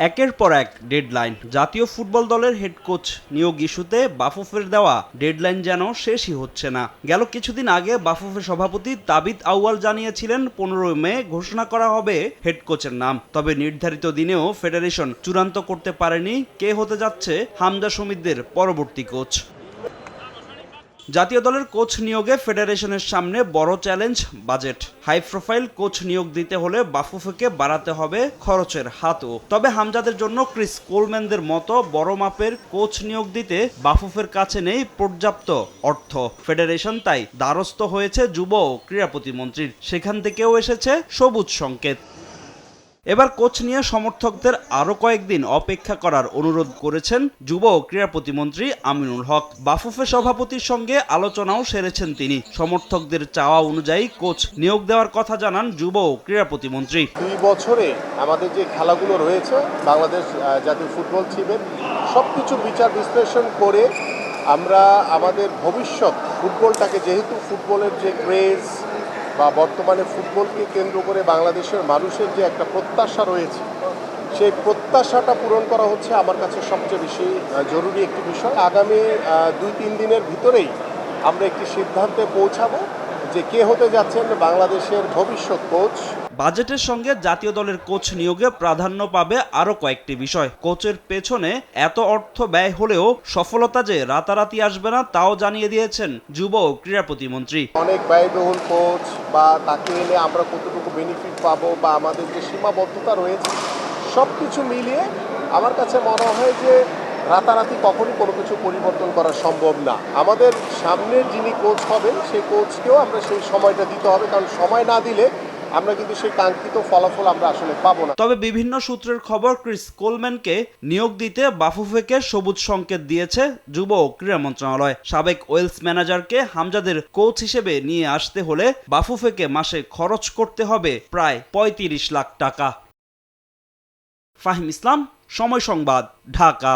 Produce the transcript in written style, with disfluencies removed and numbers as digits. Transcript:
একের পর এক ডেডলাইন। জাতীয় ফুটবল দলের হেড কোচ নিয়োগ ইস্যুতে বাফুফের দেওয়া ডেডলাইন যেন শেষই হচ্ছে না। গেল কিছুদিন আগে বাফুফের সভাপতি তাবিত আউয়াল জানিয়েছিলেন 15 মে ঘোষণা করা হবে হেড কোচের নাম। তবে নির্ধারিত দিনেও ফেডারেশন চূড়ান্ত করতে পারেনি কে হতে যাচ্ছে হামজা সমিতদের পরবর্তী কোচ। জাতীয় দলের কোচ নিয়োগে ফেডারেশনের সামনে বড় challenge budget. High profile coach নিয়োগ দিতে হলে বাফুফেকে বাড়াতে হবে খরচের হাতও। তবে হামজাদের জন্য ক্রিস কোলম্যানদের মতো বড় মাপের কোচ নিয়োগ দিতে বাফুফের কাছে নেই পর্যাপ্ত অর্থ। ফেডারেশন তাই দ্বারস্থ হয়েছে যুব ও ক্রীড়া প্রতিমন্ত্রীর। সেখান থেকেও এসেছে সবুজ সংকেত। এবার কোচ নিয়ে সমর্থকদের আরও কয়েকদিন অপেক্ষা করার অনুরোধ করেছেন যুব ও ক্রীড়া প্রতিমন্ত্রী আমিনুল হক। বাফুফে সভাপতির সঙ্গে আলোচনাও সেরেছেন তিনি। সমর্থকদের চাওয়া অনুযায়ী কোচ নিয়োগ দেওয়ার কথা জানান যুব ও ক্রীড়া প্রতিমন্ত্রী। 2 বছরে আমাদের যে খেলাগুলো রয়েছে বাংলাদেশ জাতীয় ফুটবল টিমের সবকিছু বিচার বিশ্লেষণ করে আমরা আমাদের ভবিষ্যৎ ফুটবলটাকে, যেহেতু ফুটবলের যে ক্রেজ বা বর্তমানে ফুটবলকে কেন্দ্র করে বাংলাদেশের মানুষের যে একটা প্রত্যাশা রয়েছে, সেই প্রত্যাশাটা পূরণ করা হচ্ছে আমার কাছে সবচেয়ে বেশি জরুরি একটি বিষয়। আগামী 2-3 দিনের ভিতরেই আমরা একটি সিদ্ধান্তে পৌঁছাবো যে কে হতে যাচ্ছেন বাংলাদেশের ভবিষ্যৎ কোচ। বাজেটের সঙ্গে জাতীয় দলের কোচ নিয়োগে প্রাধান্য পাবে আরও কয়েকটি বিষয়। কোচের পেছনে এত অর্থ ব্যয় হলেও সফলতা যে রাতারাতি আসবে না তাও জানিয়ে দিয়েছেন যুব ও ক্রীড়া প্রতিমন্ত্রী। অনেক ব্যয়বহুল কোচ বা তাকে এনে আমরা কতটুকু বেনিফিট পাবো বা আমাদের যে সীমাবদ্ধতা রয়েছে সব কিছু মিলিয়ে আমার কাছে মনে হয় যে রাতারাতি কখনই কোনো কিছু পরিবর্তন করা সম্ভব না। আমাদের সামনের যিনি কোচ হবেন সেই কোচকেও আমরা সেই সময়টা দিতে হবে, কারণ সময় না দিলে আমরা কিন্তু সেই কাঙ্ক্ষিত ফলাফল আমরা আসলে পাবো না। তবে বিভিন্ন সূত্রের খবর ক্রিস কোলম্যানকে নিয়োগ দিতে বাফুফেকে সবুজ সংকেত দিয়েছে যুব ও ক্রীড়া মন্ত্রণালয়। সাবেক ওয়েলস ম্যানেজারকে হামজাদের কোচ হিসেবে নিয়ে আসতে হলে বাফুফেকে মাসে খরচ করতে হবে প্রায় 35 লাখ টাকা। ফাহিম ইসলাম, সময় সংবাদ, ঢাকা।